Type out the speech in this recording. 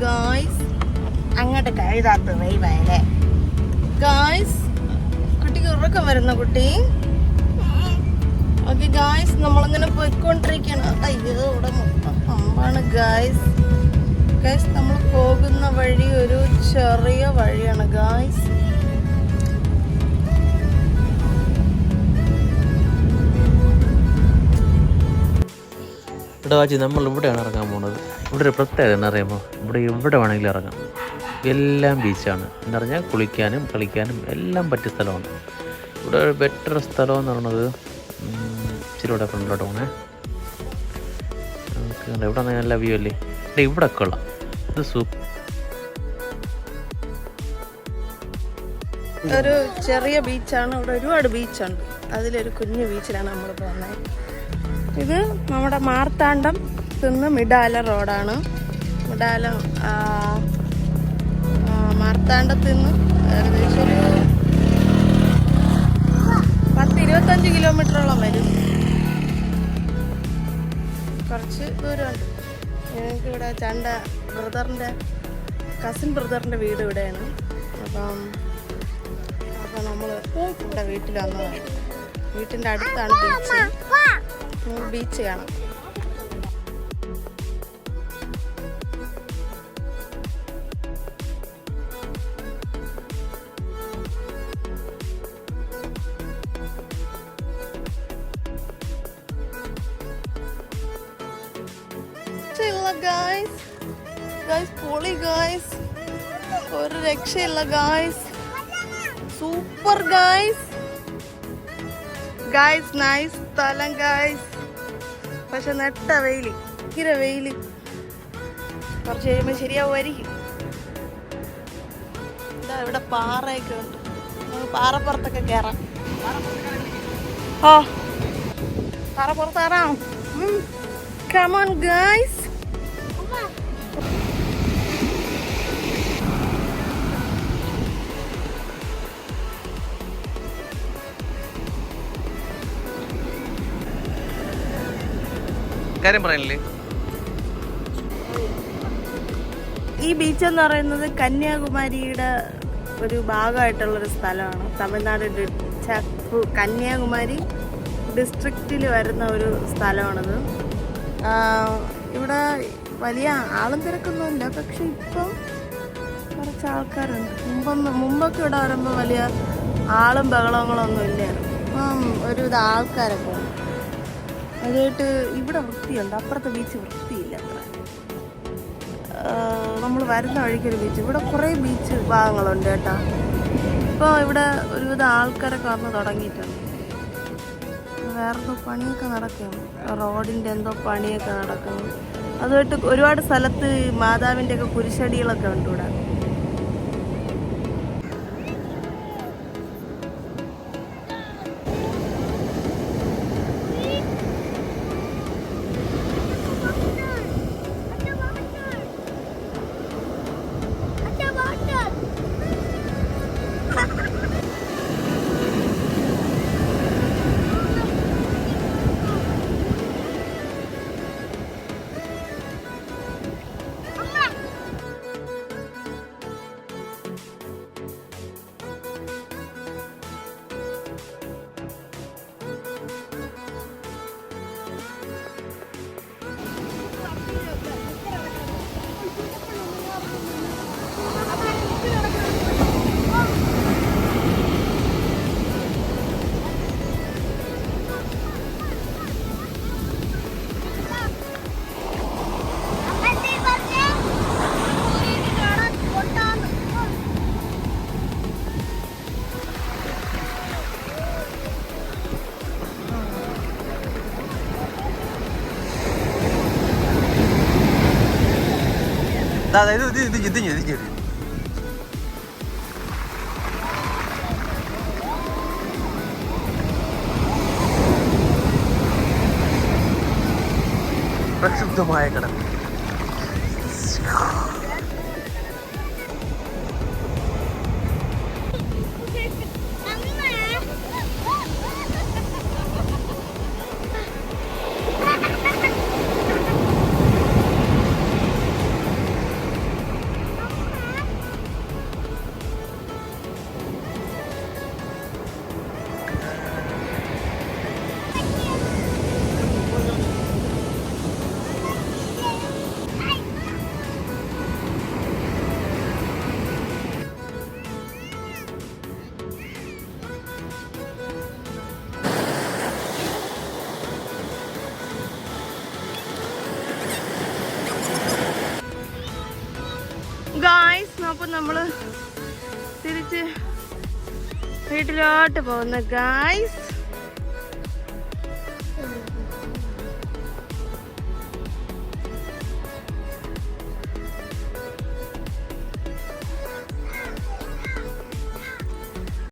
Guys. അങ്ങോട്ട് കഴുതാത്ത വൈവല്ലേ guys. കുട്ടിക്ക് ഉറക്കം വരുന്ന കുട്ടി. ഓക്കെ ഗായ്സ്, നമ്മളിങ്ങനെ പോയിക്കൊണ്ടിരിക്കണം. അയ്യോ ഇവിടെ മൊത്തം പമ്പാണ് ഗായ്സ്. ഗായ്സ് നമ്മൾ പോകുന്ന വഴി ഒരു ചെറിയ വഴിയാണ് ഗായ്സ്. ഇവിടെ വാച്ചി നമ്മൾ ഇവിടെയാണ് ഇറങ്ങാൻ പോകുന്നത്. ഇവിടെ ഒരു പ്രത്യേകത എന്ന് പറയുമ്പോൾ ഇവിടെ വേണമെങ്കിലും ഇറങ്ങാം. എല്ലാം ബീച്ചാണ് എന്ന് പറഞ്ഞാൽ കുളിക്കാനും കളിക്കാനും എല്ലാം പറ്റിയ സ്ഥലമാണ്. ഇവിടെ ഒരു ബെറ്റർ സ്ഥലം എന്ന് പറയുന്നത് ഇച്ചിരി ഇവിടെ ഫ്രണ്ടിലോട്ട് പോകണേ. നമുക്ക് ഇവിടെ നല്ല വ്യൂ അല്ലേ. ഇവിടെ കൊള്ളാം. ഇത് ഒരു ചെറിയ ബീച്ചാണ്. ഇവിടെ ഒരുപാട് ബീച്ചുണ്ട്. അതിലൊരു കുഞ്ഞു ബീച്ചിലാണ് നമ്മൾ പോകുന്നത്. ഇത് നമ്മുടെ മാർത്താണ്ഡം നിന്ന് മിഡാല റോഡാണ്. മിഡാലം മാർത്താണ്ഡത്തിൽ നിന്ന് ഏകദേശം ഒരു 10-25 കിലോമീറ്ററോളം വരും. കുറച്ച് ദൂരമുണ്ട്. ഞങ്ങൾക്ക് ഇവിടെ കസിൻ ബ്രദറിൻ്റെ വീട് ഇവിടെയാണ്. അപ്പം നമ്മൾ ഇവിടെ വീട്ടിൽ വന്നതാണ്. വീട്ടിൻ്റെ അടുത്താണ് ബീച്ച്. ബീച്ച് കാണാം. പൊളി ഗായ്സ്, ഒരു രക്ഷയില്ല ഗായ്സ്. Super guys. നൈസ് സ്ഥലം ഗായ്സ്. പക്ഷെ നെട്ട വെയില്, ഭയങ്കര വെയില്. കുറച്ച് കഴിയുമ്പോൾ ശരിയാവുമായിരിക്കും. ഇതാ ഇവിടെ പാറയൊക്കെ ഉണ്ട്. നമുക്ക് പാറപ്പുറത്തൊക്കെ കയറാം. പാറപ്പുറത്ത് കയറാം. Come on guys. കാര്യം പറയല്ലേ. ഈ ബീച്ച് എന്ന് പറയുന്നത് കന്യാകുമാരിയുടെ ഒരു ഭാഗമായിട്ടുള്ളൊരു സ്ഥലമാണ്. തമിഴ്നാട് കന്യാകുമാരി ഡിസ്ട്രിക്റ്റിൽ വരുന്ന ഒരു സ്ഥലമാണിത്. ഇവിടെ വലിയ ആളും തിരക്കൊന്നുമില്ല. പക്ഷെ ഇപ്പം കുറച്ച് ആൾക്കാരുണ്ട്. മുമ്പൊക്കെ ഇവിടെ വരുമ്പോൾ വലിയ ആളും ബഹളങ്ങളൊന്നും ഇല്ലായിരുന്നു. ഇപ്പം ഒരുവിധ ആൾക്കാരൊക്കെ ഉണ്ട്. അതായിട്ട് ഇവിടെ വൃത്തിയുണ്ട്. അപ്പുറത്തെ ബീച്ച് വൃത്തിയില്ല അത്ര. നമ്മൾ വരുന്ന വഴിക്കൊരു ബീച്ച്. ഇവിടെ കുറേ ബീച്ച് ഭാഗങ്ങളുണ്ട് കേട്ടോ. ഇപ്പോൾ ഇവിടെ ഒരുവിധ ആൾക്കാരൊക്കെ വന്ന് തുടങ്ങിയിട്ടുണ്ട്. വേറെന്തോ പണിയൊക്കെ നടക്കുന്നു. റോഡിൻ്റെ എന്തോ പണിയൊക്കെ നടക്കുന്നു. അതുമായിട്ട് ഒരുപാട് സ്ഥലത്ത് മാതാവിൻ്റെ ഒക്കെ കുരിശടികളൊക്കെ ഉണ്ട് ഇവിടെ. ഇത് പ്രക്ഷുബ്ധമായ കടൽ. നമ്മൾ തിരിച്ച് വീട്ടിലോട്ട് പോകുന്ന ഗായ്സ്.